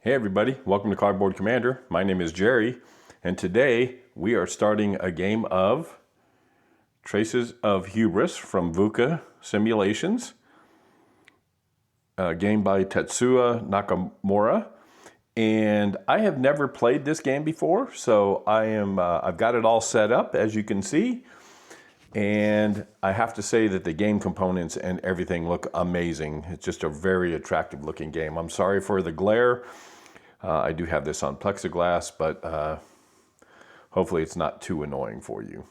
Hey everybody, welcome to Cardboard Commander. My name is Jerry, and today we are starting a game of Traces of Hubris from VUCA Simulations, a game by Tetsuya Nakamura. And I have never played this game before, so I've got it all set up, as you can see. And I have to say that the game components and everything look amazing. It's just a very attractive looking game. I'm sorry for the glare. I do have this on plexiglass, but hopefully it's not too annoying for you.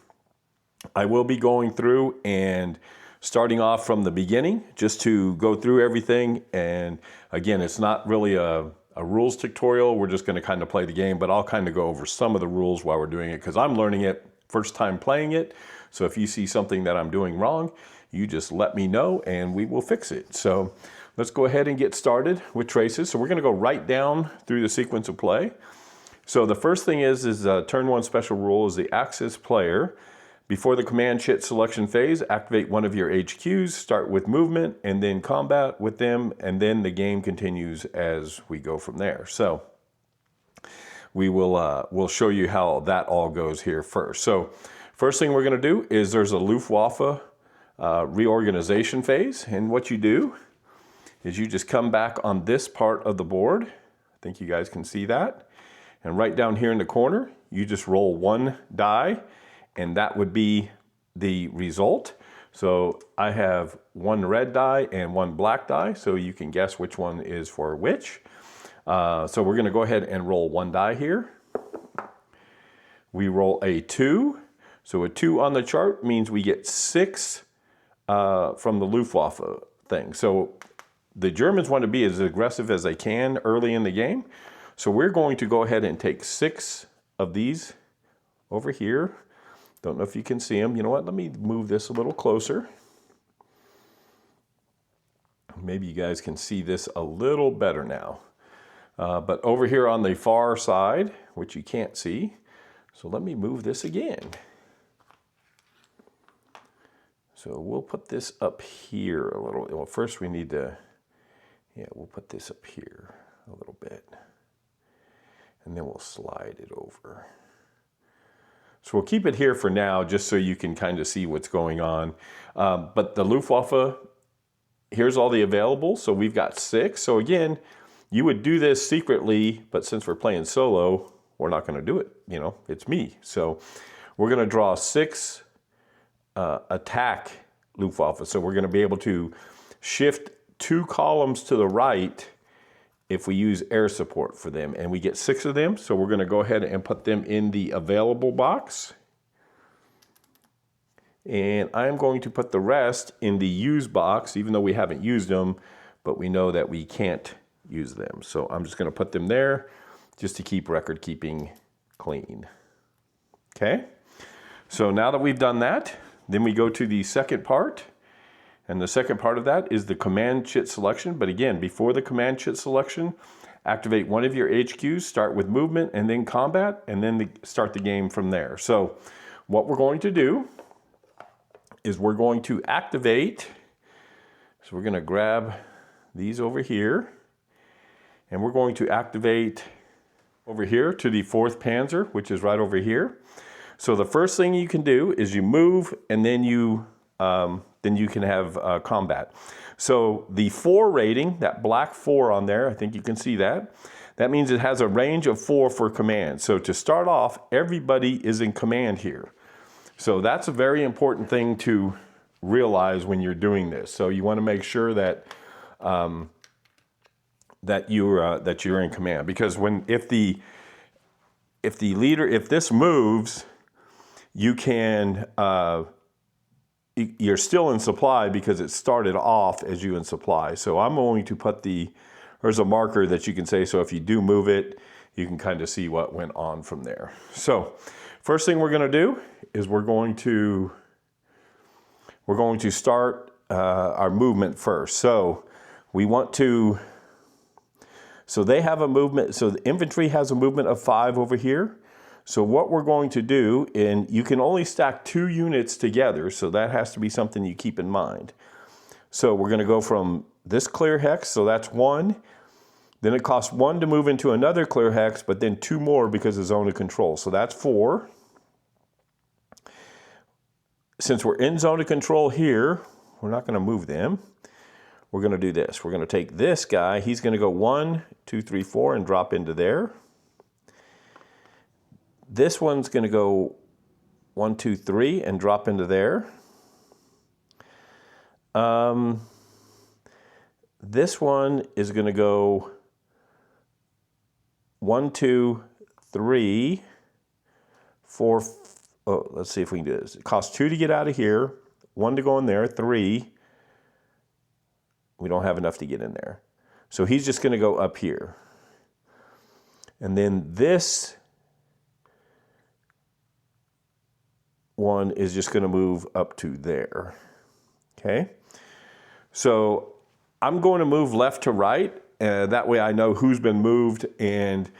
I will be going through and starting off from the beginning just to go through everything. And again, it's not really a rules tutorial. We're just going to kind of play the game, but I'll kind of go over some of the rules while we're doing it because I'm learning it first time playing it. So if you see something that I'm doing wrong, you just let me know and we will fix it. So let's go ahead and get started with Traces. So we're going to go right down through the sequence of play. So the first thing is turn one special rule is the Axis player. Before the command chit selection phase, activate one of your HQs, start with movement, and then combat with them, and then the game continues as we go from there. So we'll show you how that all goes here first. So first thing we're going to do is there's a Luftwaffe reorganization phase, and what you do is you just come back on this part of the board. I think you guys can see that. And right down here in the corner, you just roll one die, and that would be the result. So I have one red die and one black die, so you can guess which one is for which. So we're going to go ahead and roll one die here. We roll a 2. So a 2 on the chart means we get 6 from the Luftwaffe thing. So the Germans want to be as aggressive as they can early in the game. So we're going to go ahead and take 6 of these over here. Don't know if you can see them. You know what? Let me move this a little closer. Maybe you guys can see this a little better now. But over here on the far side, which you can't see, so let me move this again. So we'll put this up here a little. Well, first we need to, we'll put this up here a little bit. And then we'll slide it over. So we'll keep it here for now, just so you can kind of see what's going on. But the Luftwaffe, here's all the available. So we've got 6. So again, you would do this secretly, but since we're playing solo, we're not going to do it. You know, it's me. So we're going to draw 6 attack Luftwaffe. So we're going to be able to shift 2 columns to the right if we use air support for them, and we get 6 of them. So we're going to go ahead and put them in the available box. And I'm going to put the rest in the use box, even though we haven't used them, but we know that we can't use them. So I'm just going to put them there just to keep record keeping clean. Okay. So now that we've done that, then we go to the second part. And the second part of that is the command chit selection. But again, before the command chit selection, activate one of your HQs, start with movement and then combat, and then start the game from there. So what we're going to do is we're going to activate. So we're going to grab these over here, and we're going to activate over here to the 4th Panzer, which is right over here. So the first thing you can do is you move, and then you can have combat. So the 4 rating, that black 4 on there, I think you can see that. That means it has a range of 4 for command. So to start off, everybody is in command here. So that's a very important thing to realize when you're doing this. So you want to make sure that that you're in command, because if this moves, you can. You're still in supply because it started off as you in supply. So I'm going to put there's a marker that you can say, so if you do move it, you can kind of see what went on from there. So first thing we're going to do is we're going to start our movement first. So we want to, so they have a movement, so the infantry has a movement of 5 over here. So what we're going to do, and you can only stack 2 units together, so that has to be something you keep in mind. So we're going to go from this clear hex, so that's 1. Then it costs 1 to move into another clear hex, but then 2 more because of zone of control. So that's 4. Since we're in zone of control here, we're not going to move them. We're going to do this. We're going to take this guy. He's going to go 1, 2, 3, 4 and drop into there. This one's going to go 1, 2, 3 and drop into there. This one is going to go 1, 2, 3, 4. Oh, let's see if we can do this. It costs 2 to get out of here, 1 to go in there, 3. We don't have enough to get in there. So he's just going to go up here. And then this one is just going to move up to there. Okay? So I'm going to move left to right. That way I know who's been moved, and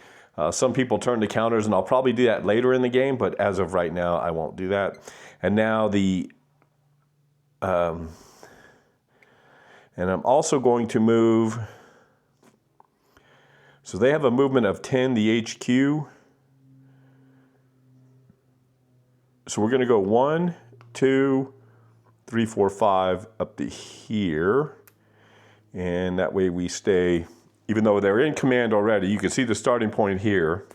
some people turn the counters, and I'll probably do that later in the game, but as of right now, I won't do that. And now and I'm also going to move, so they have a movement of 10, the HQ. So we're going to go 1, 2, 3, 4, 5 up to here. And that way we stay, even though they're in command already, you can see the starting point here.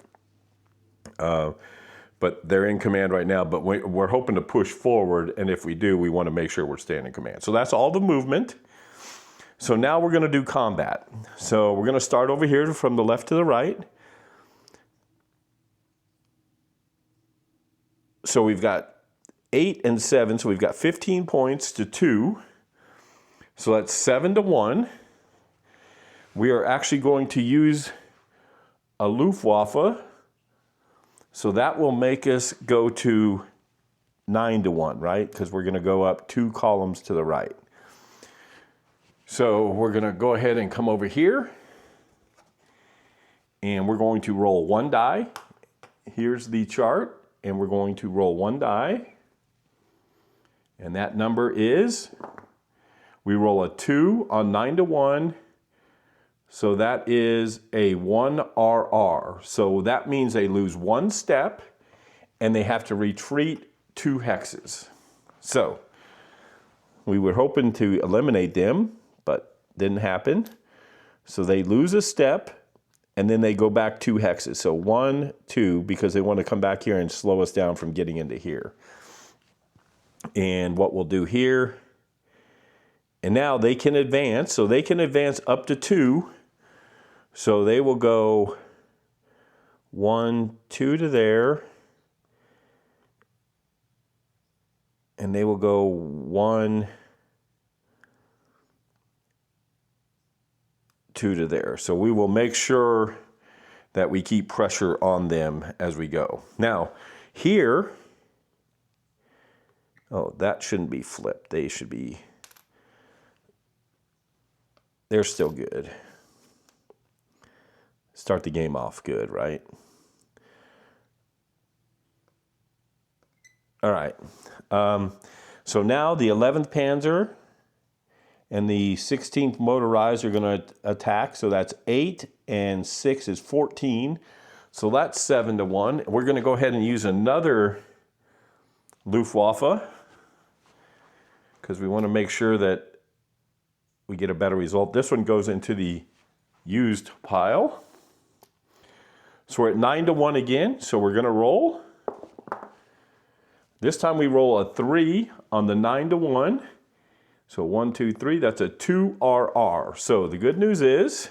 But they're in command right now, but we're hoping to push forward. And if we do, we want to make sure we're staying in command. So that's all the movement. So now we're going to do combat. So we're going to start over here from the left to the right. So we've got 8 and 7, so we've got 15 points to 2. So that's 7 to 1. We are actually going to use a Luftwaffe. So that will make us go to 9 to 1, right? Because we're going to go up 2 columns to the right. So we're going to go ahead and come over here. And we're going to roll 1 die. Here's the chart. And we're going to roll 1 die. And that number is, we roll a 2 on 9 to 1. So that is a 1 RR. So that means they lose 1 step and they have to retreat 2 hexes. So we were hoping to eliminate them, but didn't happen. So they lose a step and then they go back 2 hexes. So 1, 2, because they want to come back here and slow us down from getting into here. And what we'll do here, and now they can advance. So they can advance up to 2. So they will go 1, 2 to there. And they will go 1, 2 to there. So we will make sure that we keep pressure on them as we go. Now, here, oh, that shouldn't be flipped. They should be, they're still good. Start the game off good, right? All right. So now the 11th Panzer and the 16th Motorized are going to attack. So that's 8 and 6 is 14. So that's 7 to 1. We're going to go ahead and use another Luftwaffe because we want to make sure that we get a better result. This one goes into the used pile. So we're at 9 to 1 again. So we're going to roll. This time we roll a 3 on the 9 to 1. So 1, 2, 3, that's a 2 RR. So the good news is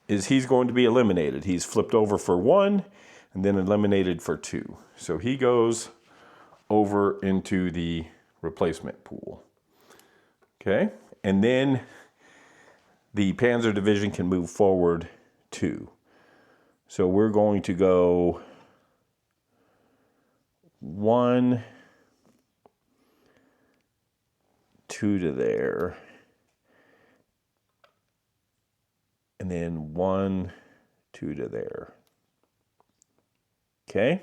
he's going to be eliminated. He's flipped over for 1 and then eliminated for 2. So he goes over into the replacement pool. Okay, and then the Panzer Division can move forward 2. So we're going to go 1, 2 to there, and then 1, 2 to there. Okay,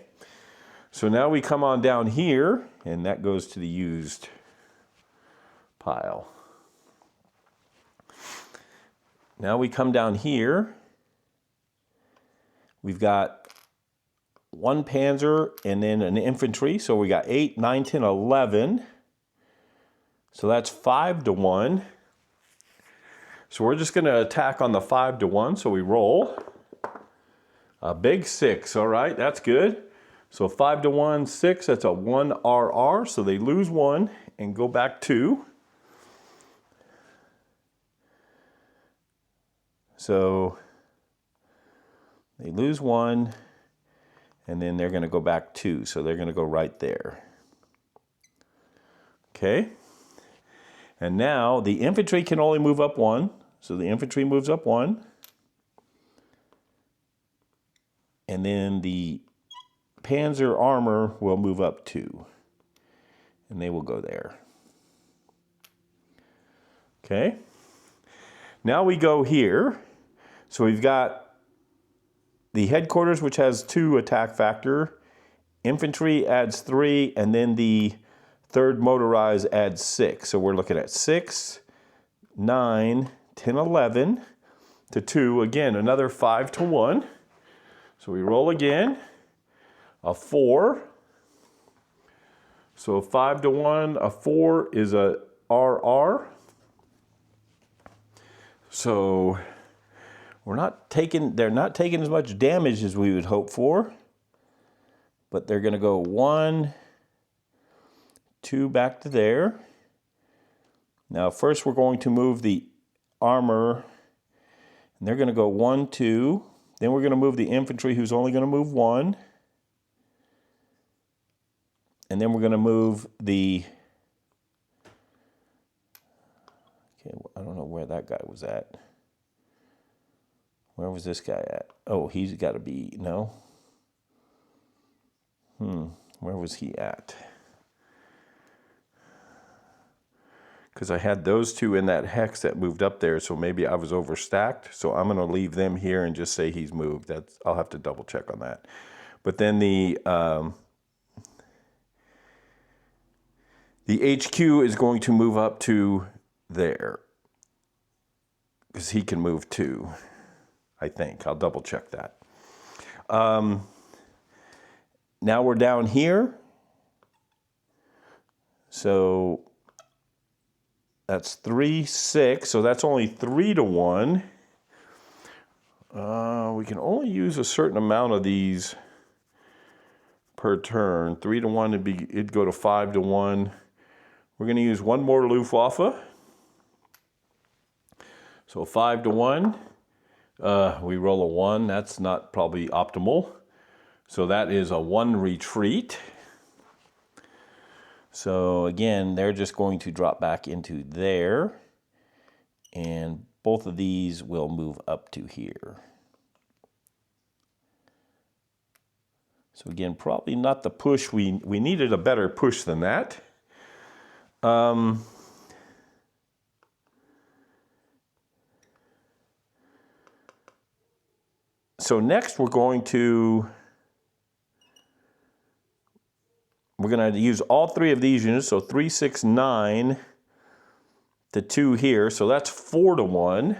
so now we come on down here, and that goes to the used pile. Now we come down here. We've got 1 panzer and then an infantry. So we got 8, 9, 10, 11. So that's 5 to 1. So we're just going to attack on the 5 to 1. So we roll a big 6. All right, that's good. So 5 to 1, 6, that's a 1 RR. So they lose 1 and go back 2. So they lose 1 and then they're going to go back 2. So they're going to go right there. Okay. And now the infantry can only move up 1. So the infantry moves up 1. And then the panzer armor will move up 2. And they will go there. Okay. Now we go here. So we've got the headquarters, which has 2 attack factor. Infantry adds 3, and then the 3rd motorized adds 6. So we're looking at 6, 9, 10, 11 to 2. Again, another 5 to 1. So we roll again. A 4. So 5 to 1, a 4 is a RR. So they're not taking as much damage as we would hope for. But they're going to go 1, 2 back to there. Now first we're going to move the armor. And they're going to go 1, 2. Then we're going to move the infantry, who's only going to move 1. And then we're going to move the... Okay, I don't know where that guy was at. Where was this guy at? Oh, he's got to be... No. Where was he at? Because I had those 2 in that hex that moved up there, so maybe I was overstacked. So I'm going to leave them here and just say he's moved. I'll have to double check on that. But then the HQ is going to move up to there. Because he can move 2, I think. I'll double check that. Now we're down here. So that's 3, 6. So that's only 3 to 1. We can only use a certain amount of these per turn. 3 to 1, it'd go to 5 to 1. We're going to use 1 more Luftwaffe. So 5 to 1. We roll a 1. That's not probably optimal. So that is a 1 retreat. So again, they're just going to drop back into there. And both of these will move up to here. So again, probably not the push. We needed a better push than that. So next we're going to use all 3 of these units. So 3, 6, 9 to 2 here. So that's 4 to 1.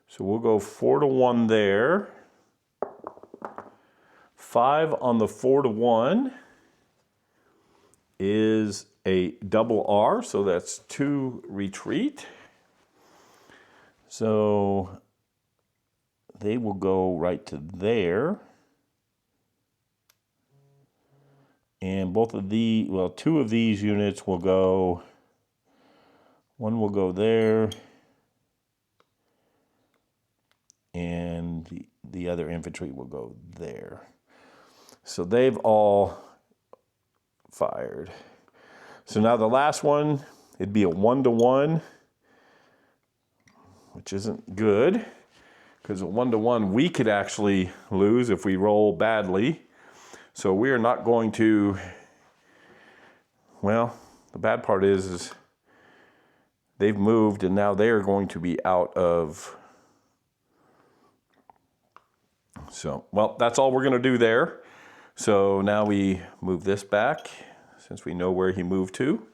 So we'll go 4 to 1 there. 5 on the 4 to 1 is a double R. So that's 2 retreat. So they will go right to there. And both of the, well, 2 of these units will go, 1 will go there. And the other infantry will go there. So they've all fired. So now the last one, it'd be a 1 to 1. Which isn't good, because a 1 to 1 we could actually lose if we roll badly. So we are not going to, well, the bad part is they've moved and now they are going to be out of, so, well, that's all we're going to do there. So now we move this back, since we know where he moved to.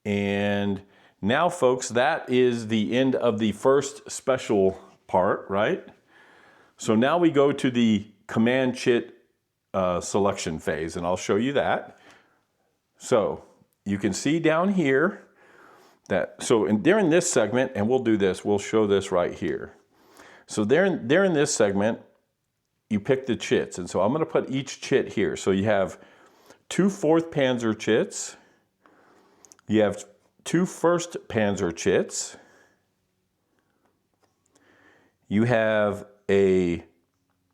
And now, folks, that is the end of the first special part, right? So now we go to the command chit selection phase, and I'll show you that. So you can see down here that, during this segment, and we'll do this, we'll show this right here. So there in this segment, you pick the chits, and so I'm going to put each chit here. So you have 2 4th Panzer chits, you have 2 1st Panzer chits, you have a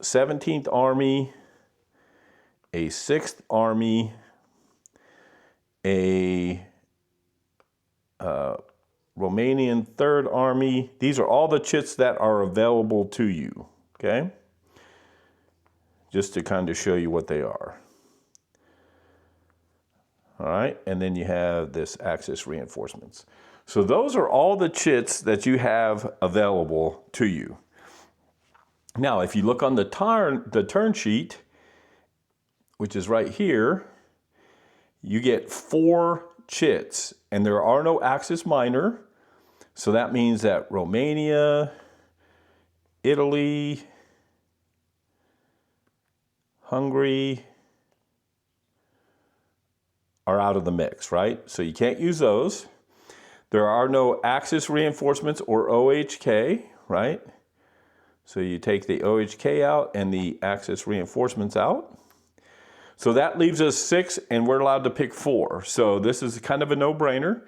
17th Army, a 6th Army, a Romanian 3rd Army. These are all the chits that are available to you, okay? Just to kind of show you what they are. All right, and then you have this Axis reinforcements. So those are all the chits that you have available to you. Now, if you look on the turn sheet, which is right here, you get 4 chits, and there are no Axis minor. So that means that Romania, Italy, Hungary are out of the mix, right? So you can't use those. There are no Axis reinforcements or OHK, right? So you take the OHK out and the Axis reinforcemements out. So that leaves us 6, and we're allowed to pick 4. So this is kind of a no-brainer.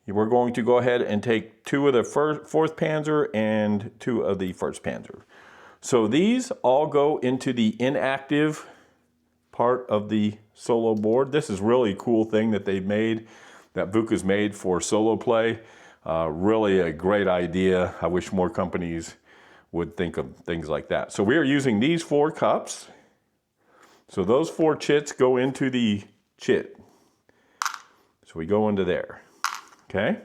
We're going to go ahead and take 2 of the 4th Panzer and 2 of the 1st Panzer. So these all go into the inactive part of the solo board. This is really a cool thing that they've made, that VUCA's made for solo play. Really a great idea. I wish more companies would think of things like that. So we are using these 4 cups. So those 4 chits go into the chit. So we go into there, okay?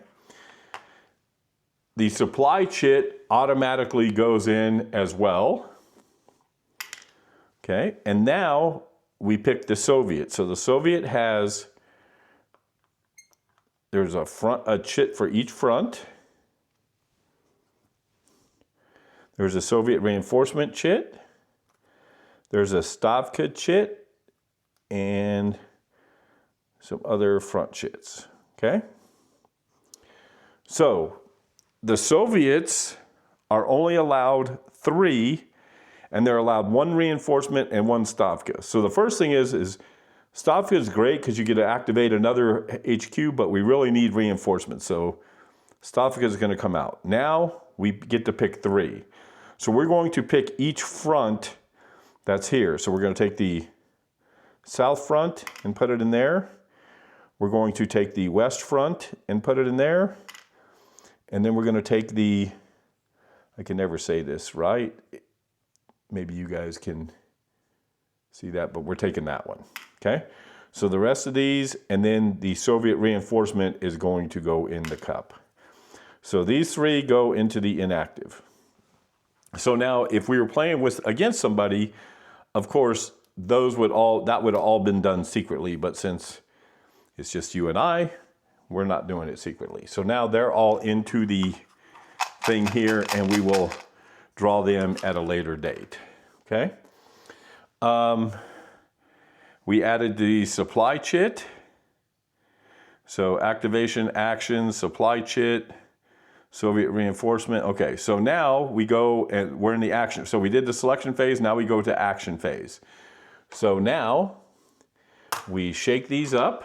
The supply chit automatically goes in as well, okay? And now we pick the Soviet. So the Soviet has, there's a chit for each front. There's a Soviet reinforcement chit. There's a Stavka chit and some other front chits, okay? So the Soviets are only allowed 3, and they're allowed 1 reinforcement and 1 Stavka. So the first thing is Stavka is great because you get to activate another HQ, but we really need reinforcements. So Stavka is going to come out. Now we get to pick 3. So we're going to pick each front that's here. So we're going to take the south front and put it in there. We're going to take the west front and put it in there. And then we're going to take the, I can never say this right. Maybe you guys can see that, but we're taking that one, okay? So the rest of these, and then the Soviet reinforcement is going to go in the cup. So these 3 go into the inactive. So now if we were playing against somebody, of course, that would have all been done secretly, but since it's just you and I, we're not doing it secretly. So now they're all into the thing here, and we will draw them at a later date, okay? We added the supply chit. So activation, action, supply chit, Soviet reinforcement. Okay, so now we go and we're in the action. So we did the selection phase, now we go to action phase. So now we shake these up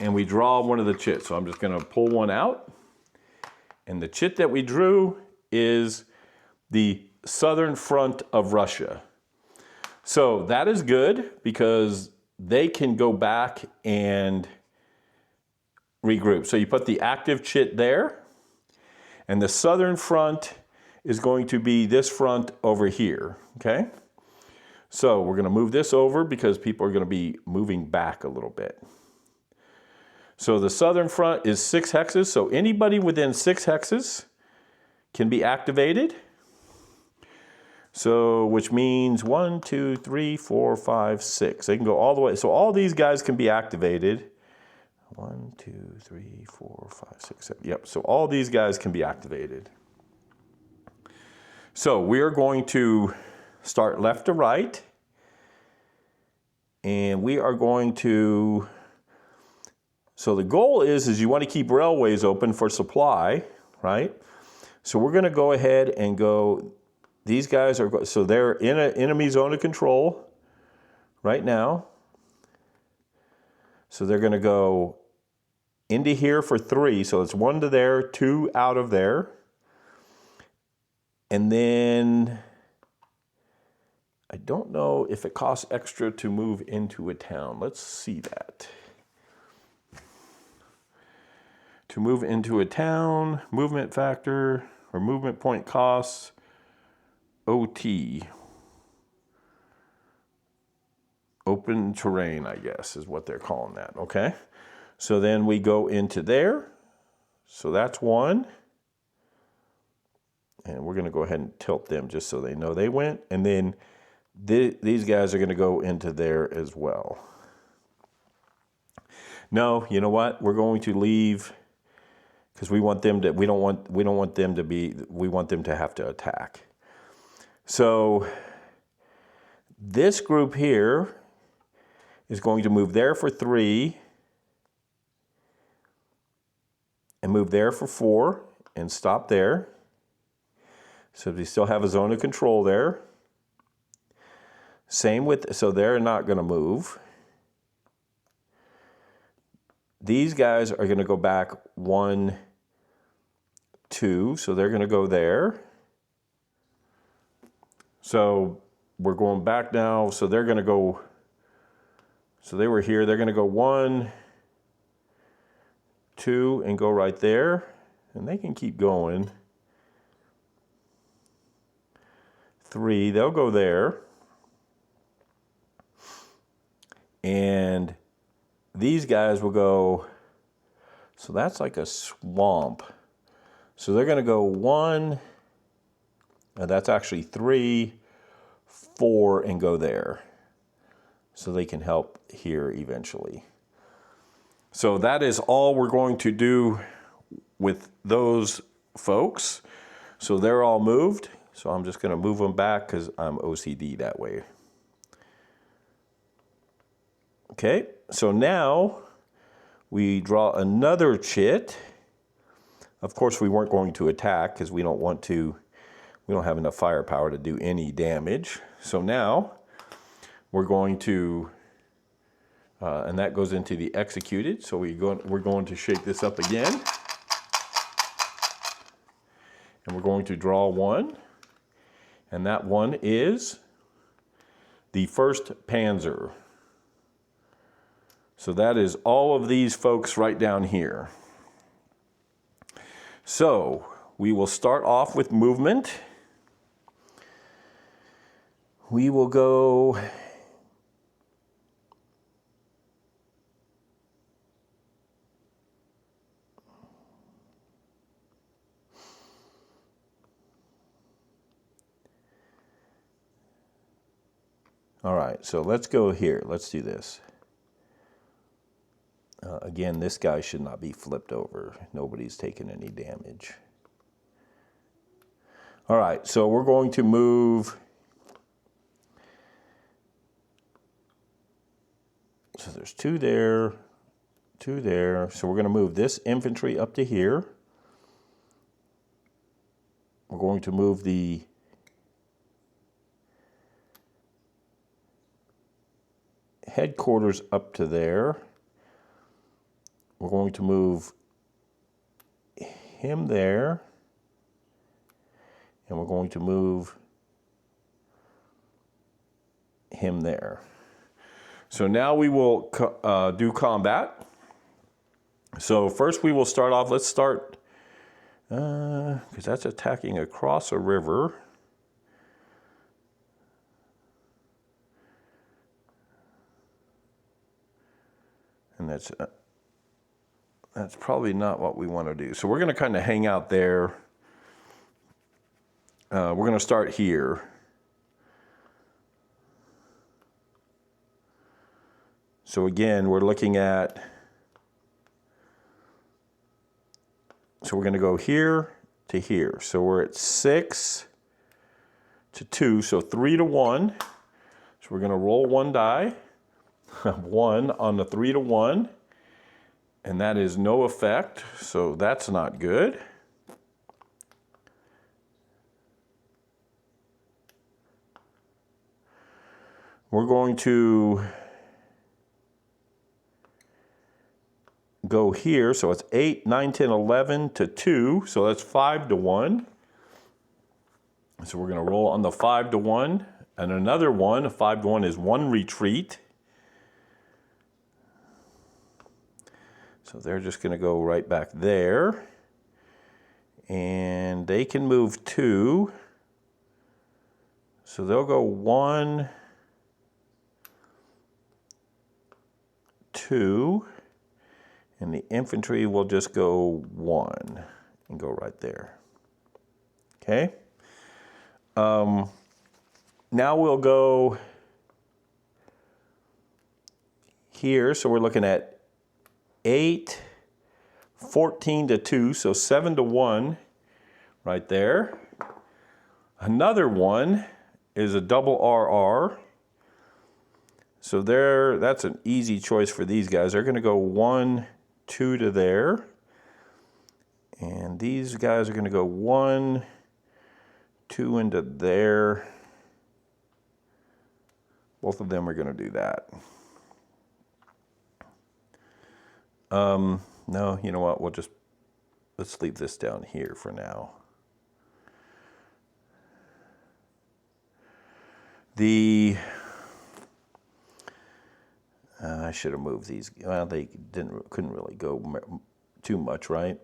and we draw one of the chits. So I'm just gonna pull one out. And the chit that we drew is the Southern Front of Russia. So that is good because they can go back and regroup. So you put the active chit there, and the Southern Front is going to be this front over here, okay? So we're gonna move this over because people are gonna be moving back a little bit. So the Southern Front is 6 hexes, so anybody within 6 hexes can be activated. So, which means 1, 2, 3, 4, 5, 6. They can go all the way. So all these guys can be activated. 1, 2, 3, 4, 5, 6, 7. Yep, so all these guys can be activated. So we are going to start left to right. And we are going to, so the goal is you want to keep railways open for supply, right? So we're going to go ahead and go, these guys are, so they're in an enemy zone of control right now. So they're going to go into here for 3. So it's 1 to there, 2 out of there. And then I don't know if it costs extra to move into a town. Let's see that. To move into a town, movement factor or movement point costs, OT. Open terrain, I guess, is what they're calling that, okay? So then we go into there. So that's 1. And we're going to go ahead and tilt them just so they know they went. And then these guys are going to go into there as well. No, you know what? We're going to leave because we want them to. We don't want them to be. We want them to have to attack. So this group here is going to move there for 3 and move there for 4 and stop there. So we still have a zone of control there. Same with, so they're not going to move. These guys are going to go back 1, 2, so they're going to go there. So we're going back now, so they're going to go, so they were here, they're going to go 1, 2, and go right there, and they can keep going. 3, they'll go there. And these guys will go, so that's like a swamp. So they're going to go 1, that's actually 3, 4, and go there. So they can help here eventually. So that is all we're going to do with those folks. So they're all moved. So I'm just going to move them back because I'm OCD that way. Okay, so now we draw another chit. Of course, we weren't going to attack because we don't want to, we don't have enough firepower to do any damage. So now we're going to, and that goes into the executed. So we're going to shake this up again. And we're going to draw 1. And that one is the 1st Panzer. So that is all of these folks right down here. So we will start off with movement. We will go all right, so let's go here. Let's do this. Again, this guy should not be flipped over. Nobody's taken any damage. All right, so we're going to move. So there's 2 there, 2 there. So we're going to move this infantry up to here. We're going to move the headquarters up to there. We're going to move him there. And we're going to move him there. So now we will do combat. So first we will start off, let's start, because that's attacking across a river. And that's probably not what we want to do. So we're going to kind of hang out there. We're going to start here. So again, we're looking at So we're going to go here to here. So we're at 6 to 2, so 3 to 1. So we're going to roll one die, 1 on the 3 to 1, and that is no effect, so that's not good. We're going to go here, so it's 8, 9, 10, 11 to 2, so that's 5 to 1. So we're going to roll on the 5 to 1, and another 1. A 5 to 1 is 1 retreat. So they're just going to go right back there, and they can move 2. So they'll go 1, 2, and the infantry will just go 1 and go right there. Okay. Now we'll go here. So we're looking at 8, 14 to 2, so 7 to 1 right there. Another one is a double RR. So that's an easy choice for these guys. They're going to go 1, 2 to there. And these guys are going to go 1, 2 into there. Both of them are going to do that. No, you know what? Let's leave this down here for now. I should have moved these. Well, they couldn't really go too much, right?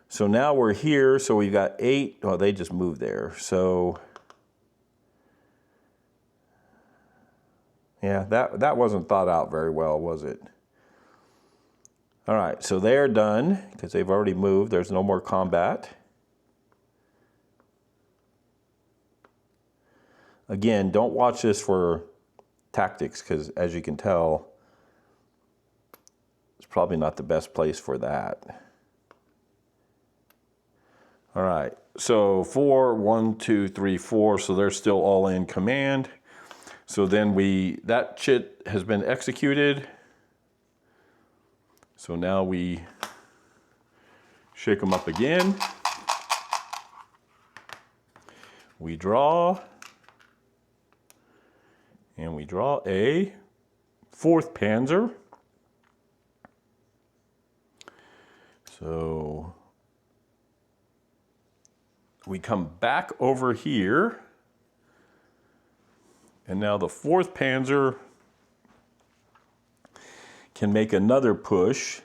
So now we're here. So we've got 8. Oh, they just moved there. So yeah, that wasn't thought out very well, was it? All right, so they're done because they've already moved. There's no more combat. Again, don't watch this for tactics because, as you can tell, it's probably not the best place for that. All right, so 4, 1, 2, 3, 4. So they're still all in command. So then that chit has been executed. So now we shake them up again. We draw. And we draw a 4th Panzer. So we come back over here. And now the 4th Panzer can make another push.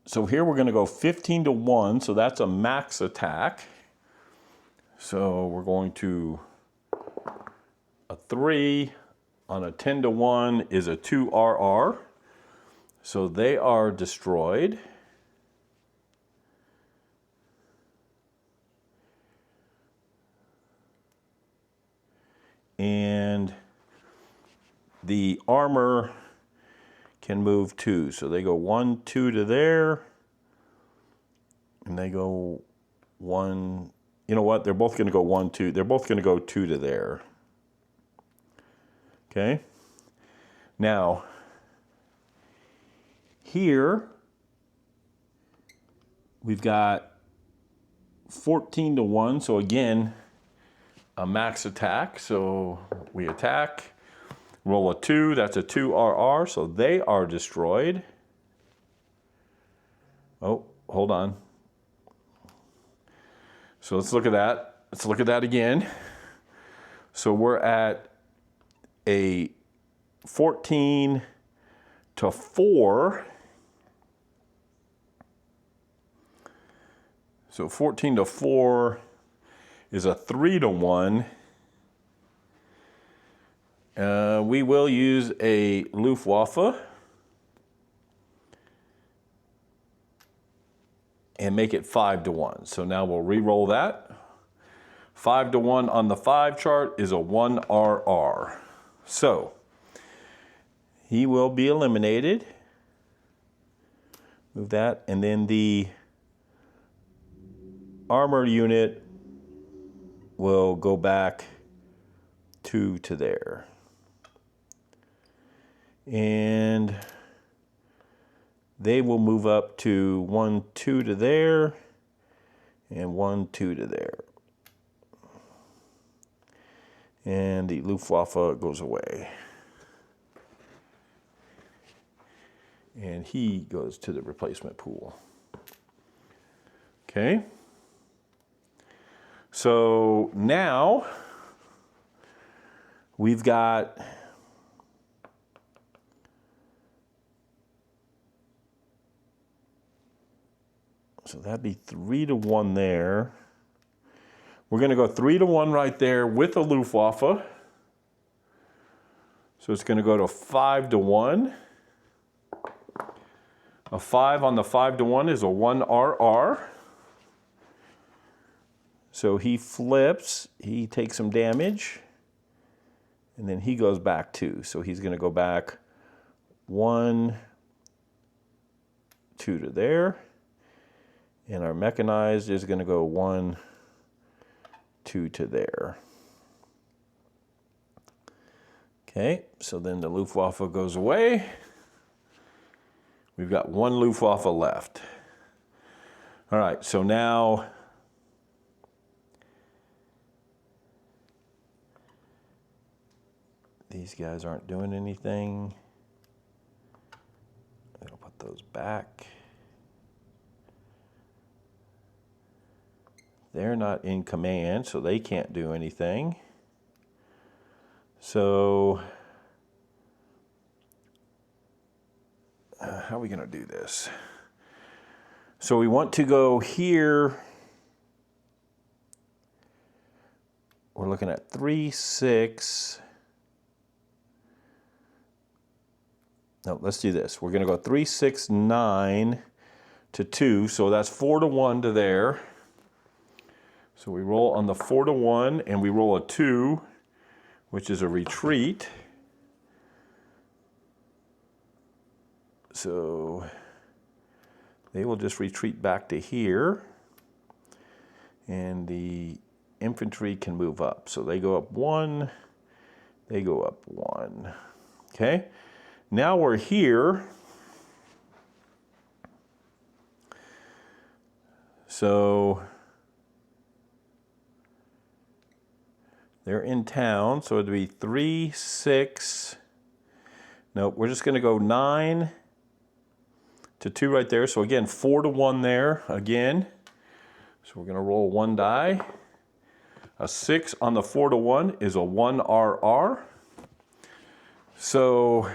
So here we're going to go 15 to 1, so that's a max attack. So we're going to a 3 on a 10 to 1 is a 2 RR. So they are destroyed. And the armor can move 2. So they go 1, 2 to there. And they go 1. You know what? They're both going to go 1, 2. They're both going to go 2 to there. Okay. Now, here we've got 14 to 1. So again, a max attack. So we attack. Roll a 2, that's a 2 RR, so they are destroyed. Oh, hold on. So let's look at that. Let's look at that again. So we're at a 14 to 4. So 14 to 4 is a 3 to 1. We will use a Luftwaffe and make it 5 to 1. So now we'll re-roll that. 5 to 1 on the 5 chart is a 1 RR. So he will be eliminated. Move that, and then the armor unit will go back 2 to there. And they will move up to 1, 2 to there, and 1, 2 to there. And the Luftwaffe goes away. And he goes to the replacement pool. Okay. So now we've got so that'd be 3 to 1 there. We're going to go 3 to 1 right there with the Luftwaffe. So it's going to go to 5 to 1. A 5 on the 5 to 1 is a 1 RR. So he flips, he takes some damage, and then he goes back 2. So he's going to go back 1, 2 to there. And our mechanized is going to go 1, 2 to there. Okay, so then the Luftwaffe goes away. We've got 1 Luftwaffe left. All right, so now these guys aren't doing anything. I'll put those back. They're not in command, so they can't do anything. So how are we going to do this? So we want to go here. We're looking at 3, 6. No, let's do this. We're going to go 3, 6, 9 to 2. So that's 4 to 1 to there. So we roll on the 4 to 1, and we roll a 2, which is a retreat. So they will just retreat back to here, and the infantry can move up. So they go up 1, they go up 1. Okay, now we're here. So they're in town, so it'd be 3, 6. Nope, we're just going to go 9 to 2 right there. So again, 4 to 1 there again. So we're going to roll 1 die. A 6 on the 4 to 1 is a 1 RR. So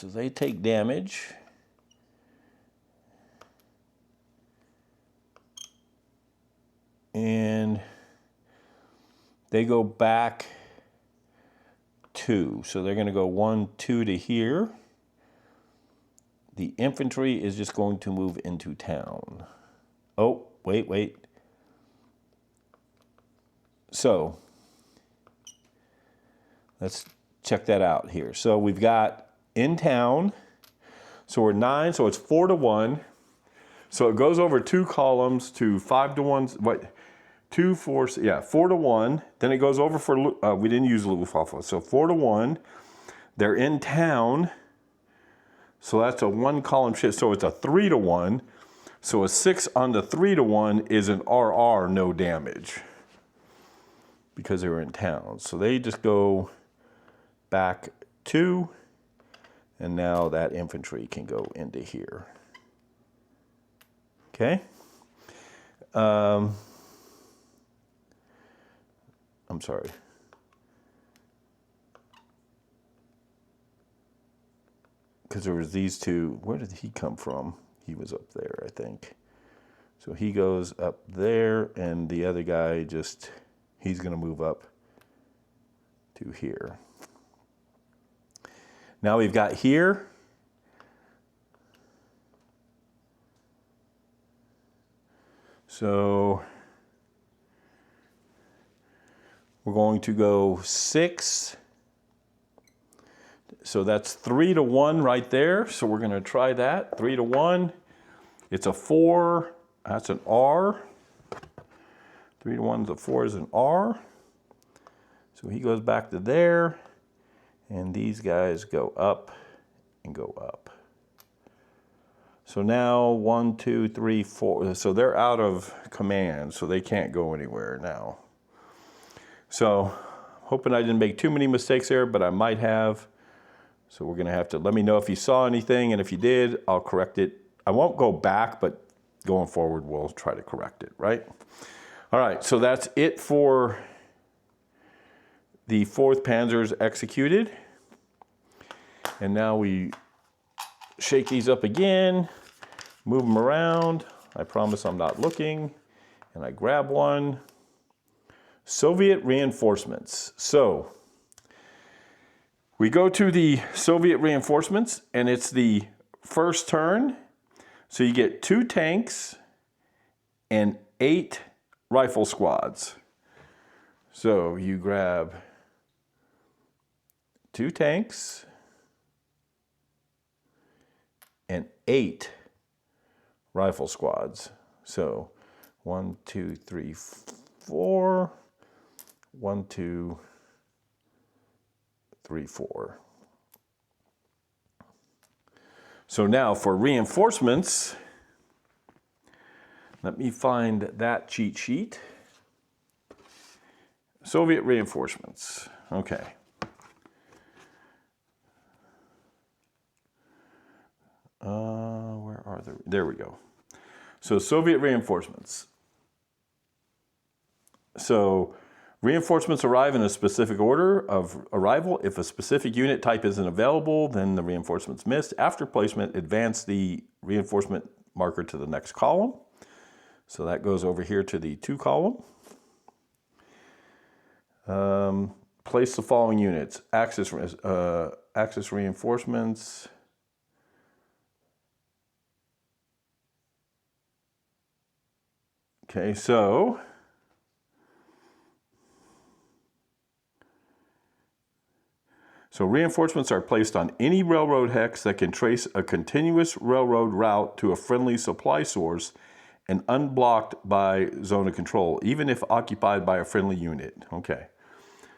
they take damage. And they go back 2. So they're going to go 1, 2 to here. The infantry is just going to move into town. Oh, wait. So let's check that out here. So we've got in town. So we're 9, so it's 4 to 1. So it goes over 2 columns to 5 to 1. What? 2, 4, yeah, 4 to 1. Then it goes over for, we didn't use Luftwaffe. So 4 to 1. They're in town. So that's a 1 column shift. So it's a 3 to 1. So a 6 on the 3 to 1 is an RR, no damage. Because they were in town. So they just go back 2. And now that infantry can go into here. Okay. I'm sorry. Because there was these 2. Where did he come from? He was up there, I think. So he goes up there, and the other guy just, he's going to move up to here. Now we've got here. So we're going to go 6 So that's 3-1 right there. So we're going to try that. 3-1. It's a 4. That's an R. 3-1 is a 4 is an R. So he goes back to there. And these guys go up and go up. So now 1, 2, 3, 4. So they're out of command. So they can't go anywhere now. So hoping I didn't make too many mistakes there, but I might have. So we're going to have to let me know if you saw anything, and if you did, I'll correct it. I won't go back, but going forward, we'll try to correct it, right? All right, so that's it for the 4th Panzers executed. And now we shake these up again, move them around. I promise I'm not looking. And I grab one. Soviet reinforcements. So we go to the Soviet reinforcements, and it's the first turn. So you get 2 tanks and 8 rifle squads. So you grab 2 tanks and 8 rifle squads. So 1, 2, 3, 4. 1, 2, 3, 4. So now for reinforcements, let me find that cheat sheet. Soviet reinforcements. Okay. Where are they? There we go. So Soviet reinforcements. So reinforcements arrive in a specific order of arrival. If a specific unit type isn't available, then the reinforcement's missed. After placement, advance the reinforcement marker to the next column. So that goes over here to the 2 column. Place the following units. Axis reinforcements. Okay, so reinforcements are placed on any railroad hex that can trace a continuous railroad route to a friendly supply source and unblocked by zone of control, even if occupied by a friendly unit. Okay,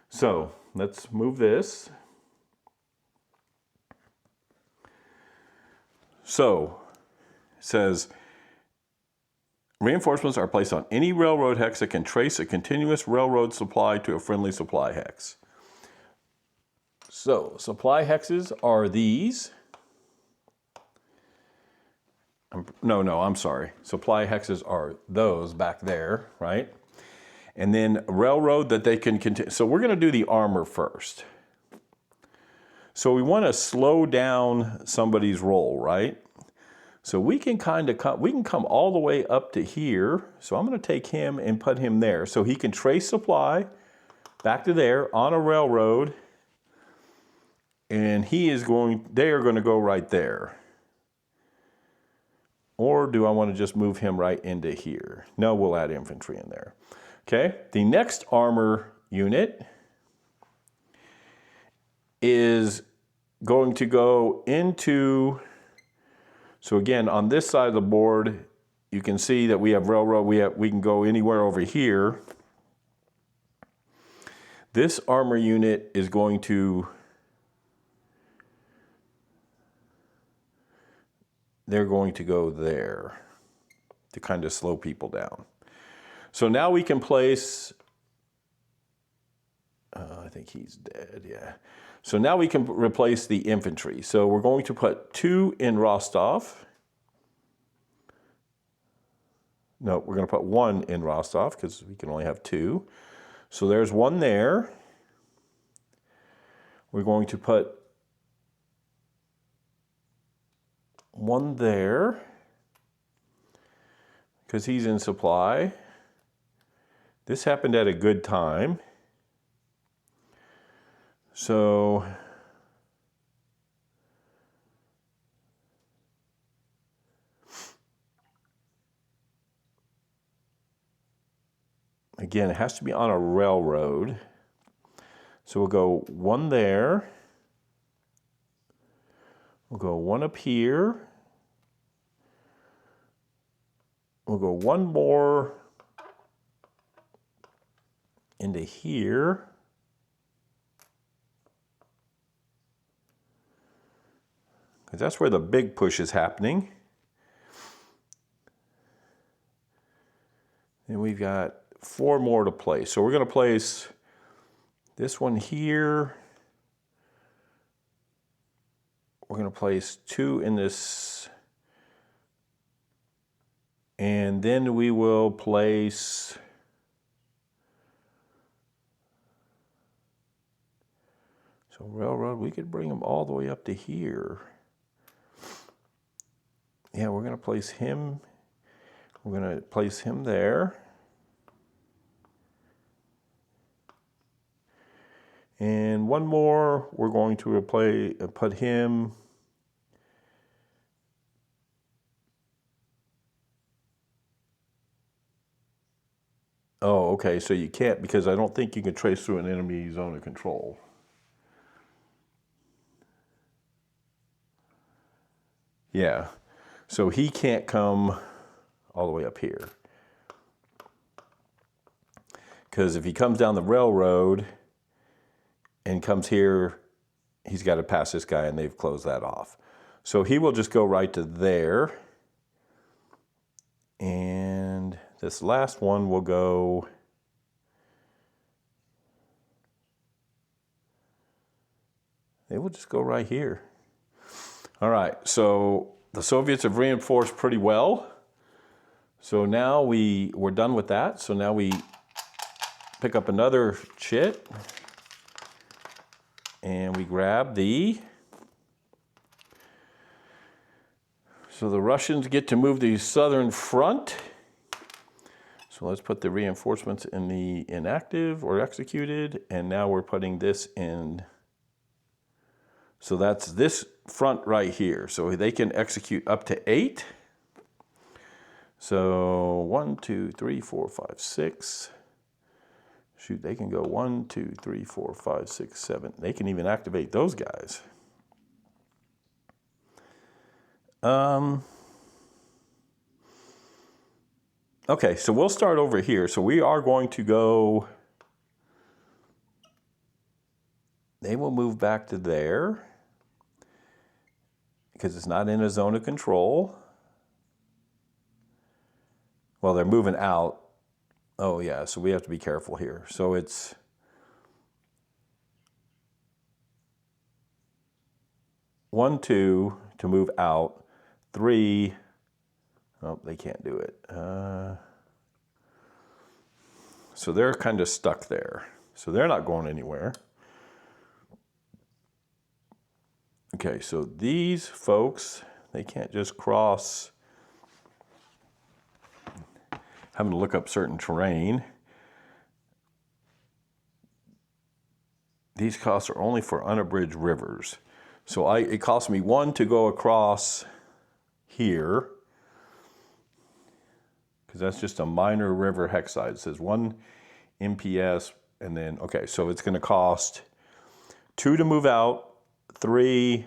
so let's move this. So it says, reinforcements are placed on any railroad hex that can trace a continuous railroad supply to a friendly supply hex. So supply hexes are these. I'm sorry. Supply hexes are those back there, right? And then railroad that they can continue. So we're going to do the armor first. So we want to slow down somebody's roll, right? So we can come all the way up to here. So I'm going to take him and put him there. So he can trace supply back to there on a railroad. And they are going to go right there. Or do I want to just move him right into here? No, we'll add infantry in there. Okay, the next armor unit is going to go into, so again, on this side of the board, you can see that we have railroad, we can go anywhere over here. This armor unit is going to, they're going to go there to kind of slow people down. So now we can place, I think he's dead, yeah. So now we can replace the infantry. So we're going to put 2 in Rostov. No, we're going to put 1 in Rostov because we can only have 2. So there's 1 there. We're going to put 1 there because he's in supply. This happened at a good time. So again, it has to be on a railroad. So we'll go 1 there. We'll go one up here. We'll go one more into here. Because that's where the big push is happening. And we've got 4 more to place. So we're going to place this one here. We're going to place 2 in this. And then we will place so railroad, we could bring them all the way up to here. Yeah, we're going to place him. We're going to place him there. And one more, we're going to put him. Oh, okay, so you can't, because I don't think you can trace through an enemy zone of control. Yeah, so he can't come all the way up here. Because if he comes down the railroad and comes here, he's got to pass this guy, and they've closed that off. So he will just go right to there. And this last one will go they will just go right here. All right, so the Soviets have reinforced pretty well. So now we're done with that. So now we pick up another chit and we grab so the Russians get to move the southern front. So let's put the reinforcements in the inactive or executed, and now we're putting this in. So that's this front right here. So they can execute up to 8. So 1, 2, 3, 4, 5, 6. Shoot, they can go 1, 2, 3, 4, 5, 6, 7. They can even activate those guys. Okay, so we'll start over here. So we are going to go, they will move back to there because it's not in a zone of control. Well, they're moving out. Oh yeah, so we have to be careful here. So it's 1, 2 to move out. 3, oh, they can't do it. So they're kind of stuck there. So they're not going anywhere. Okay, so these folks, they can't just cross. Having to look up certain terrain. These costs are only for unabridged rivers. So it cost me 1 to go across here, because that's just a minor river hexide. It says 1 MPS, and then, okay, so it's going to cost 2 to move out, 3,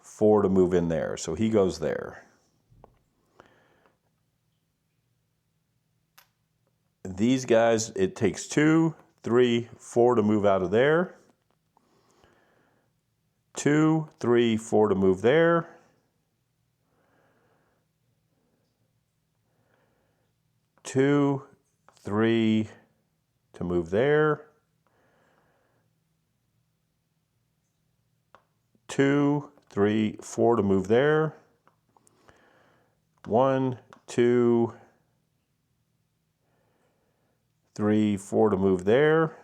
4 to move in there. So he goes there. These guys, it takes 2, 3, 4 to move out of there. 2, 3, 4 to move there. 2, 3 to move there. 2, 3, 4 to move there. 1, 2, 3, 4 to move there.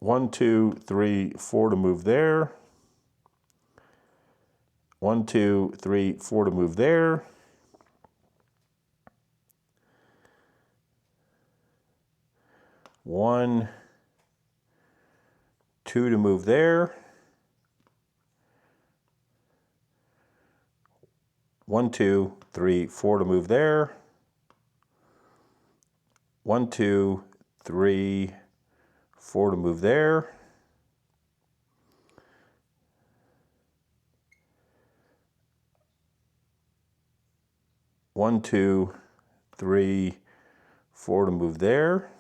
1, 2, 3, 4 to move there. 1, 2, 3, 4 to move there. 1, 2 to move there. 1, 2, 3, 4 to move there. 1, 2, 3, 4 to move there. One, 2, 3, 4 to move there.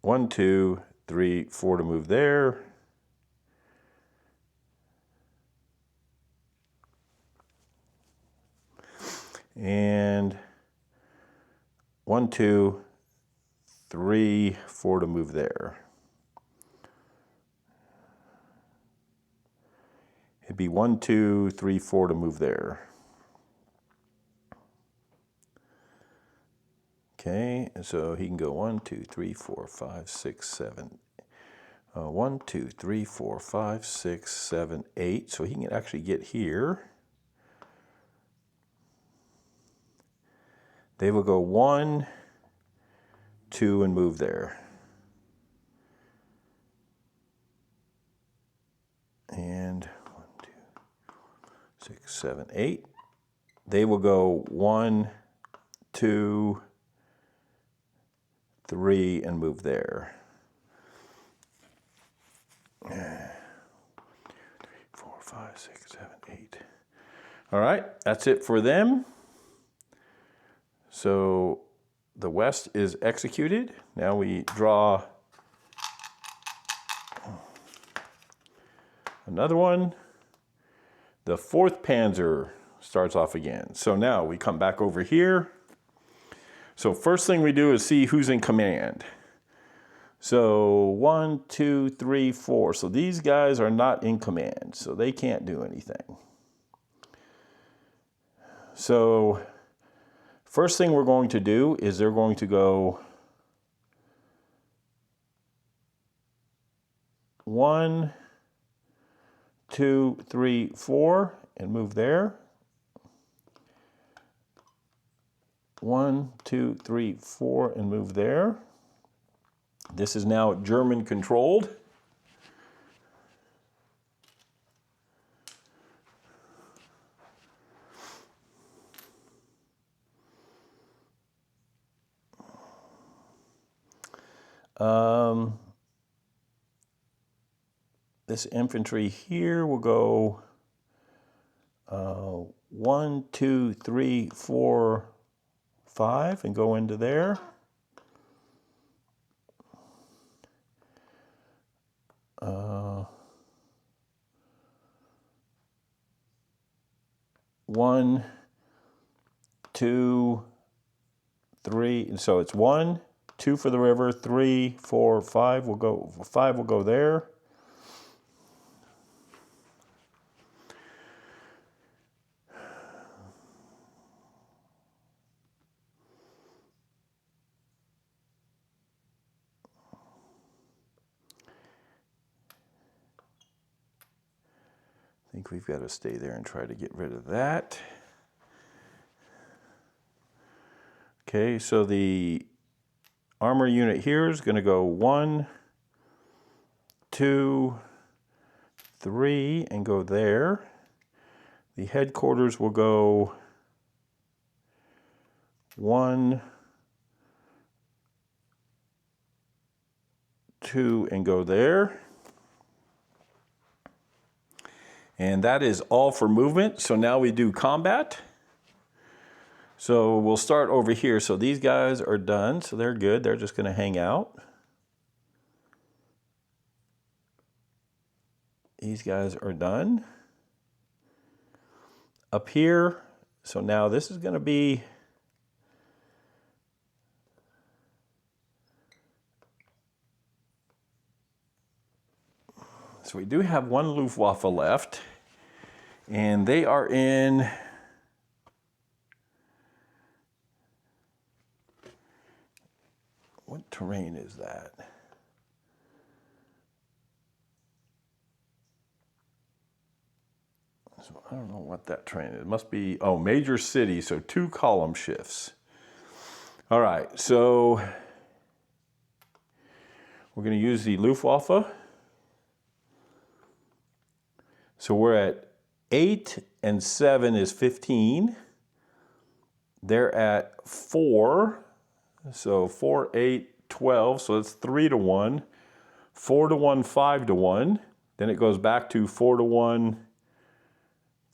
One, 2, 3, 4 to move there. And 1, 2, 3, 4 to move there. It'd be 1, 2, 3, 4 to move there. Okay, and so he can go 1, 2, 3, 4, 5, 6, 7. 1, 2, 3, 4, 5, 6, 7, 8. So he can actually get here. They will go 1, 2, and move there. And 1, 2, 6, 7, 8. They will go 1, 2, 3, and move there. 3, 4, 5, 6, 7, 8. All right, that's it for them. So the west is executed. Now we draw another one. The 4th Panzer starts off again. So now we come back over here. So first thing we do is see who's in command. So 1, 2, 3, 4. So these guys are not in command, so they can't do anything. So first thing we're going to do is they're going to go 1, 2, 3, 4 and move there. 1, 2, 3, 4 and move there. This is now German controlled. This infantry here will go 1, 2, 3, 4, 5 and go into there. One, 2, 3. And so it's 1, 2 for the river, 3, 4, 5 will go. 5 will go there. I think we've got to stay there and try to get rid of that. Okay, so the armor unit here is going to go 1, 2, 3 and go there. The headquarters will go 1, 2 and go there. And that is all for movement. So now we do combat. So we'll start over here. So these guys are done, so they're good. They're just going to hang out. These guys are done. Up here, so now this is going to be so we do have one Luftwaffe left, and they are in what terrain is that? So I don't know what that terrain is. It must be, oh, major city, so 2 column shifts. All right, so we're going to use the Luftwaffe. So we're at 8 and 7 is 15. They're at 4. So 4, 8, 12. So it's 3 to 1. 4 to 1, 5 to 1. Then it goes back to 4 to 1,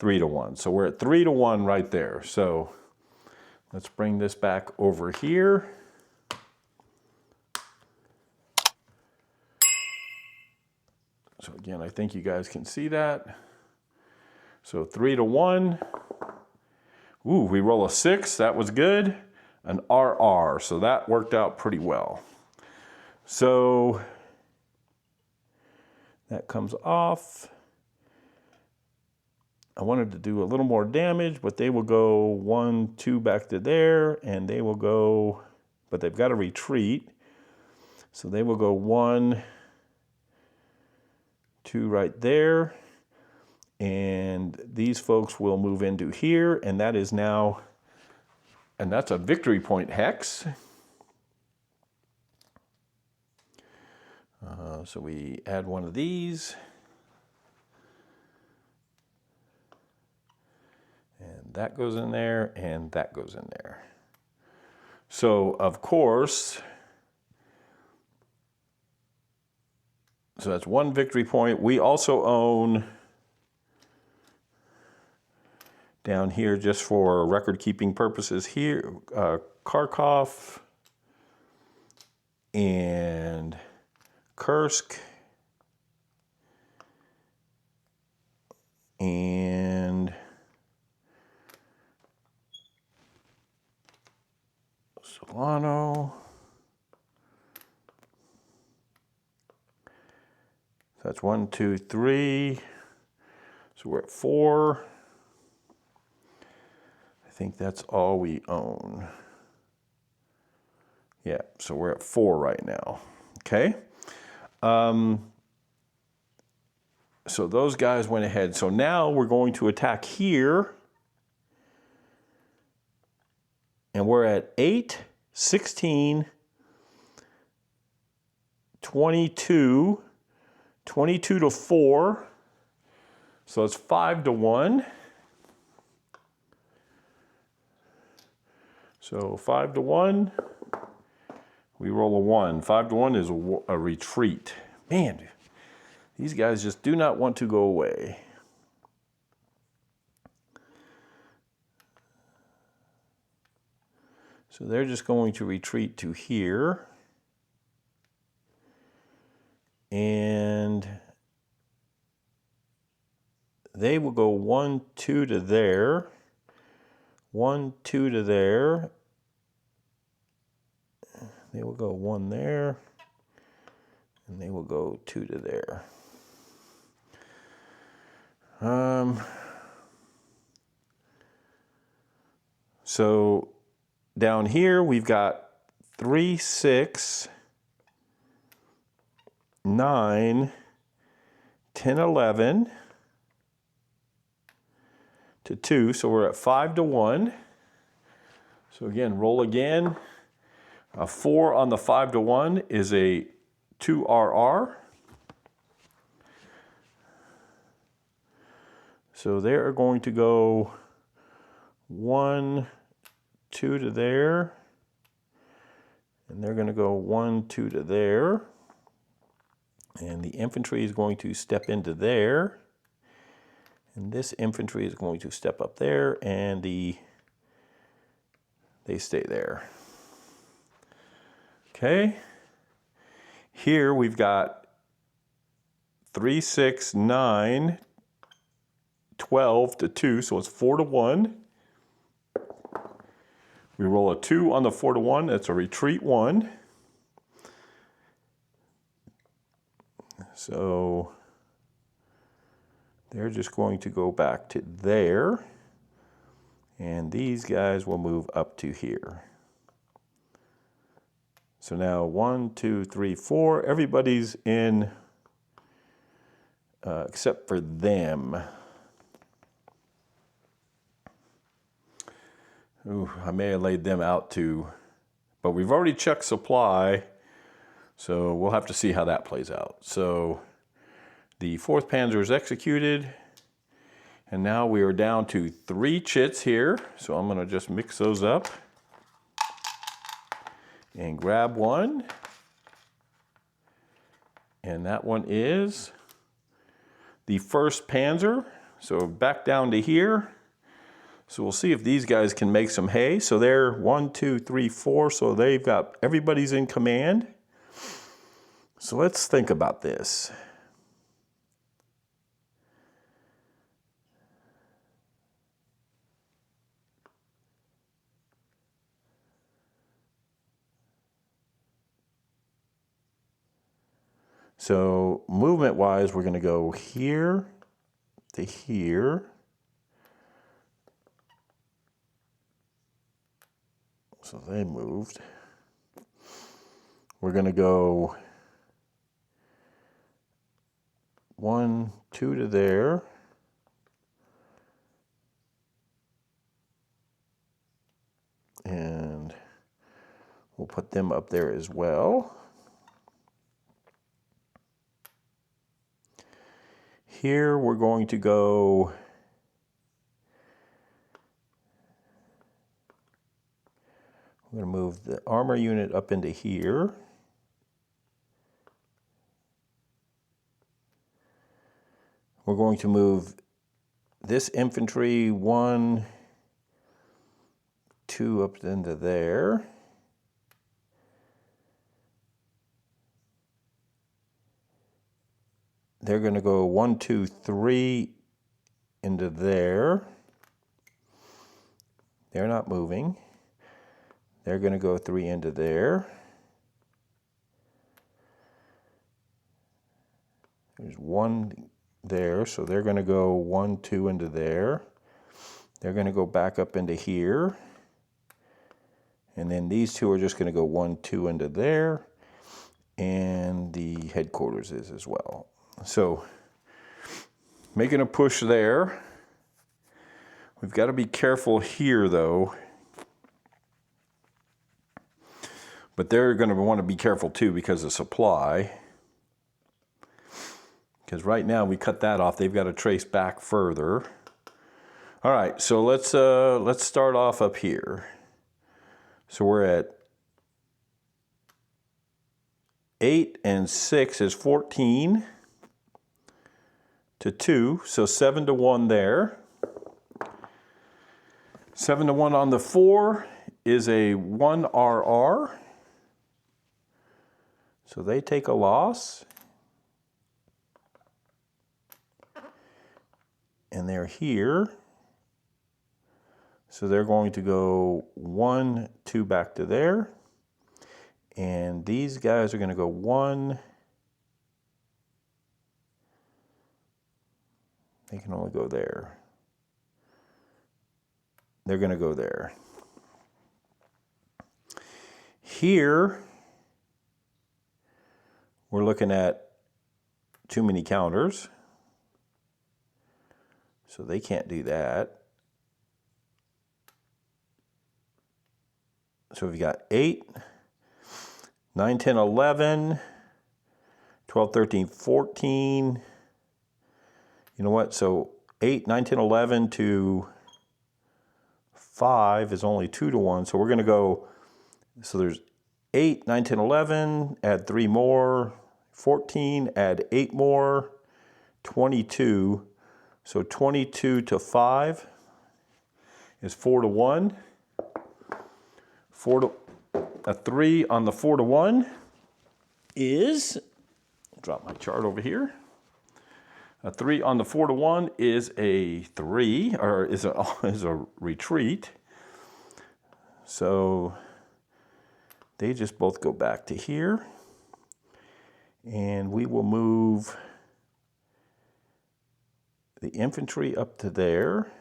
3 to 1. So we're at 3 to 1 right there. So let's bring this back over here. So again, I think you guys can see that. So 3 to 1. Ooh, we roll a 6. That was good. An RR. So that worked out pretty well. So that comes off. I wanted to do a little more damage, but they will go 1, 2 back to there, and they will go, but they've got to retreat. So they will go 1, 2 right there. And these folks will move into here, and that is now, and that's a victory point hex. So we add one of these. And that goes in there, and that goes in there. So, of course, so that's one victory point. We also own down here, just for record-keeping purposes here, Kharkov and Kursk and Solano. So that's 1, 2, 3. So we're at 4. I think that's all we own. Yeah, so we're at 4 right now. Okay. So those guys went ahead. So now we're going to attack here. And we're at 8, 16, 22, 22 to 4. So it's 5 to 1. So 5 to 1. We roll a 1. 5 to 1 is a retreat. Man, these guys just do not want to go away. So they're just going to retreat to here. And they will go 1, 2 to there. 1, 2 to there. They will go 1 there. And they will go 2 to there. So down here we've got 3, 6, 9, 10, 11 to 2. So we're at 5 to 1. So again, roll again. A 4 on the 5 to 1 is a 2RR. So they are going to go 1, 2 to there. And they're going to go 1, 2 to there. And the infantry is going to step into there. And this infantry is going to step up there, and they stay there. Okay. Here we've got 3, 6, 9, 12 to 2, so it's 4 to 1. We roll a 2 on the 4 to 1, that's a retreat 1. So they're just going to go back to there, and these guys will move up to here. So now 1, 2, 3, 4, everybody's in except for them. Ooh, I may have laid them out too, but we've already checked supply, so we'll have to see how that plays out. So the 4th Panzer is executed. And now we are down to 3 chits here. So I'm gonna just mix those up and grab one. And that one is the first Panzer. So back down to here. So we'll see if these guys can make some hay. So they're 1, 2, 3, 4. So they've got, everybody's in command. So let's think about this. So movement wise, we're going to go here to here. So they moved. We're going to go 1, 2 to there. And we'll put them up there as well. Here we're going to go I'm going to move the armor unit up into here. We're going to move this infantry 1, 2 up into there. They're going to go 1, 2, 3 into there. They're not moving. They're going to go 3 into there. There's 1 there, so they're going to go 1, 2 into there. They're going to go back up into here. And then these 2 are just going to go 1, 2 into there. And the headquarters is as well. So, making a push there. We've got to be careful here, though. But they're going to want to be careful, too, because of supply. Because right now, we cut that off. They've got to trace back further. All right, so let's start off up here. So we're at 8 and 6 is 14 to 2, so 7 to 1 there. 7 to 1 on the 4 is a 1 RR. So they take a loss. And they're here. So they're going to go 1, 2 back to there. And these guys are going to go 1. They can only go there. They're going to go there. Here, we're looking at too many counters. So they can't do that. So we've got 8, 9, 10, 11, 12, 13, 14. You know what? So 8, 9, 10, 11 to 5 is only 2 to 1. So we're going to go, so there's 8, 9, 10, 11, add 3 more, 14, add 8 more, 22. So 22 to 5 is 4 to 1. A 3 on the 4 to 1 is, drop my chart over here. A 3 on the 4 to 1 is a 3, or is a retreat. So they just both go back to here. And we will move the infantry up to there.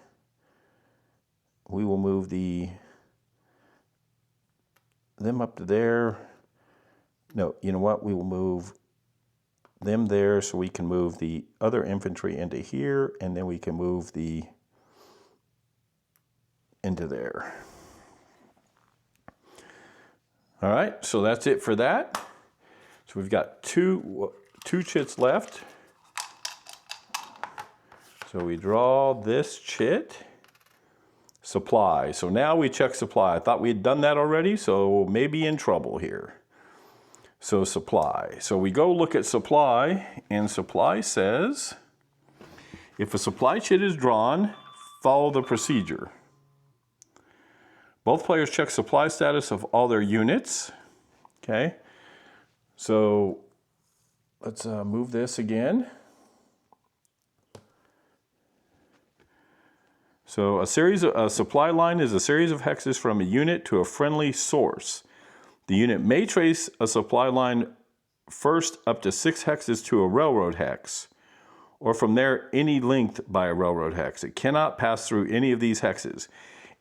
We will move them up to there. No, you know what? We will move them there so we can move the other infantry into here, and then we can move into there. All right, so that's it for that. So we've got two chits left. So we draw this chit. Supply. So now we check supply. I thought we had done that already, so maybe in trouble here. So supply. So we go look at supply, and supply says, if a supply chit is drawn, follow the procedure. Both players check supply status of all their units. Okay. So let's move this again. So a supply line is a series of hexes from a unit to a friendly source. The unit may trace a supply line first up to 6 hexes to a railroad hex, or from there any length by a railroad hex. It cannot pass through any of these hexes.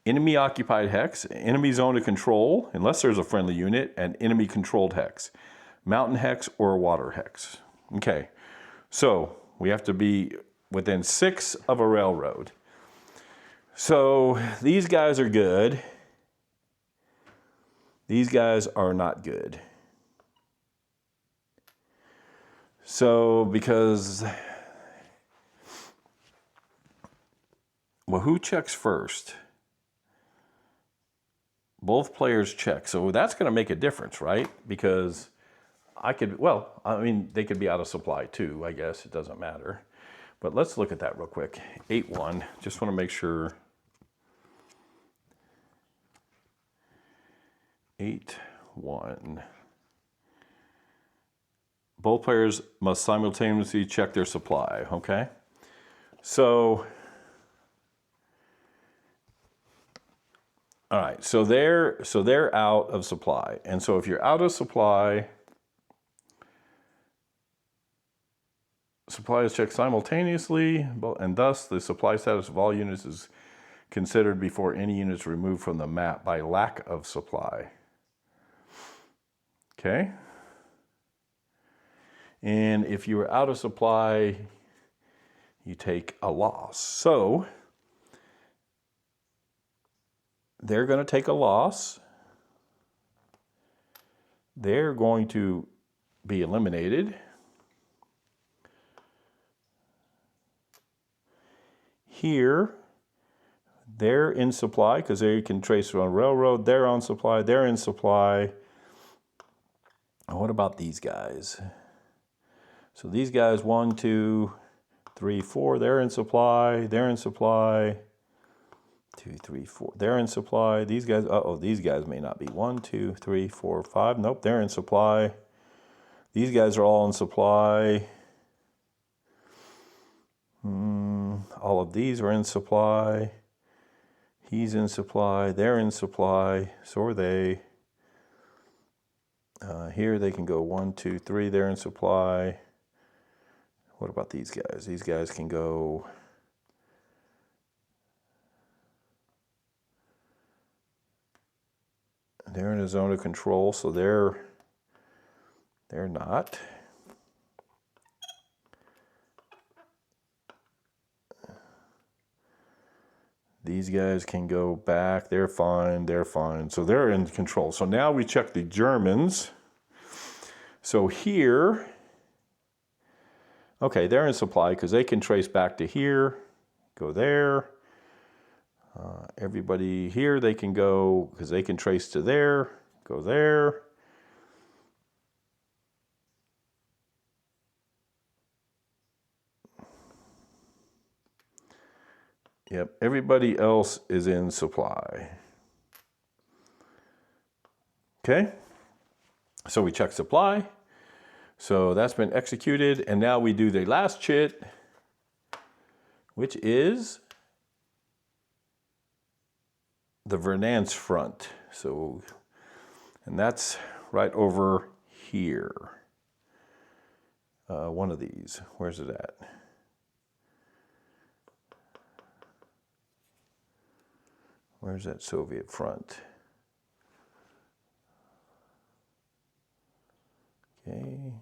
Enemy occupied hex, enemy zone of control, unless there's a friendly unit, and enemy controlled hex, mountain hex, or water hex. Okay, so we have to be within 6 of a railroad. So these guys are good. These guys are not good. So because, well, who checks first? Both players check. So that's going to make a difference, right? Because I could, well, I mean, they could be out of supply too, I guess. It doesn't matter. But let's look at that real quick. 8-1. Just want to make sure. 8-1. Both players must simultaneously check their supply, okay? So, all right, so they're out of supply. And so if you're out of supply, supply is checked simultaneously, and thus the supply status of all units is considered before any units removed from the map by lack of supply. Okay. And if you are out of supply, you take a loss. So they're going to take a loss. They're going to be eliminated. Here, they're in supply because they can trace on railroad. They're on supply. They're in supply. What about these guys? So these guys, 1, 2, 3, 4, they're in supply. They're in supply. 2, 3, 4, they're in supply. These guys, these guys may not be. 1, 2, 3, 4, 5. Nope, they're in supply. These guys are all in supply. All of these are in supply. He's in supply. They're in supply. So are they. Here they can go 1, 2, 3. They're in supply. What about these guys? These guys can go. They're in a zone of control, so they're not. These guys can go back. They're fine. They're fine. So they're in control. So now we check the Germans. So here, okay, they're in supply because they can trace back to here, go there. Everybody here, they can go because they can trace to there, go there. Yep, everybody else is in supply. Okay, so we check supply. So that's been executed, and now we do the last chit, which is the Eastern Front. So, and that's right over here. One of these. Where's it at? Where's that Soviet front? Okay.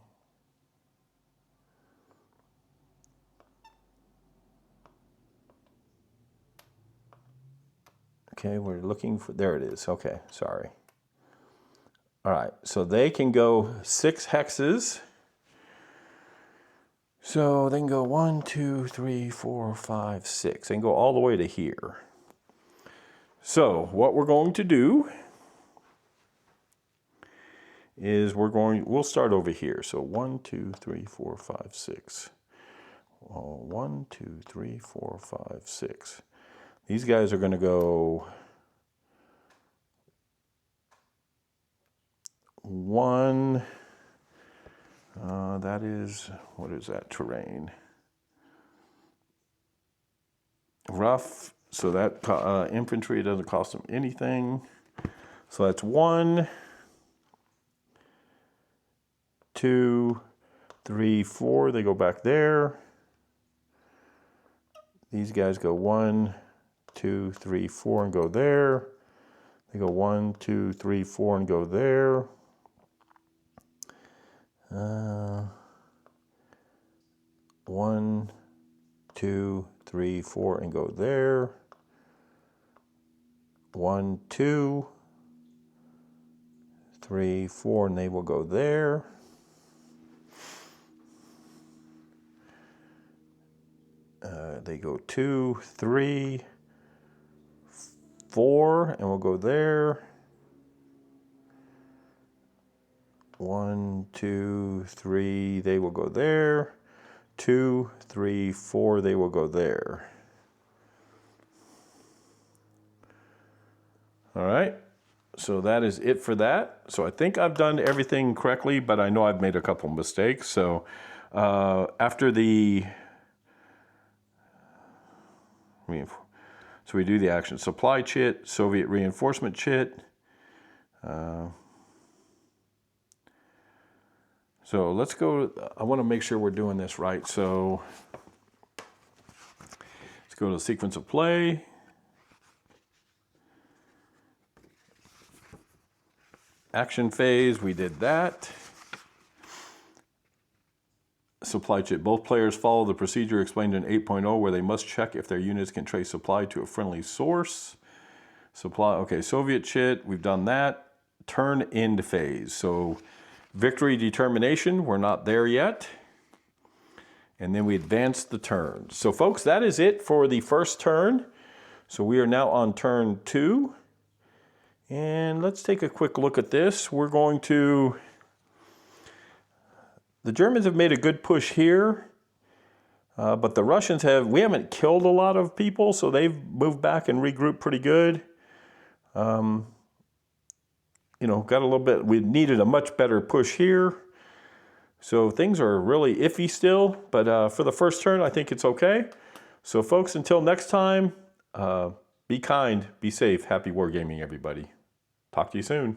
Okay, we're looking for, there it is. Okay, sorry. All right, so they can go 6 hexes. So they can go 1, 2, 3, 4, 5, 6. They can go all the way to here. So what we're going to do is we'll start over here. So 1, 2, 3, 4, 5, 6. 1, 2, 3, 4, 5, 6. These guys are going to go 1. That is, what is that terrain? Rough. So that infantry doesn't cost them anything. So that's 1, 2, 3, 4. They go back there. These guys go 1, 2, 3, 4 and go there. They go 1, 2, 3, 4 and go there. 1, 2, 3, 4 and go there. 1, 2, 3, 4 and they will go there. They go 2, 3, 4 and we'll go there. 1, 2, 3, they will go there. 2, 3, 4, they will go there. All right, so that is it for that. So I think I've done everything correctly, but I know I've made a couple mistakes. So after the, so we do the action supply chit, Soviet reinforcement chit. So let's go, I want to make sure we're doing this right. So let's go to the sequence of play. Action phase, we did that. Supply chit, both players follow the procedure explained in 8.0 where they must check if their units can trace supply to a friendly source. Supply, okay, Soviet chit, we've done that. Turn end phase, so victory determination, we're not there yet. And then we advance the turn. So folks, that is it for the first turn. So we are now on turn 2. And let's take a quick look at this. We're going to, the Germans have made a good push here, but the Russians we haven't killed a lot of people, so they've moved back and regrouped pretty good. You know, got a little bit, we needed a much better push here. So things are really iffy still, but for the first turn, I think it's okay. So folks, until next time, be kind, be safe, happy wargaming, everybody. Talk to you soon.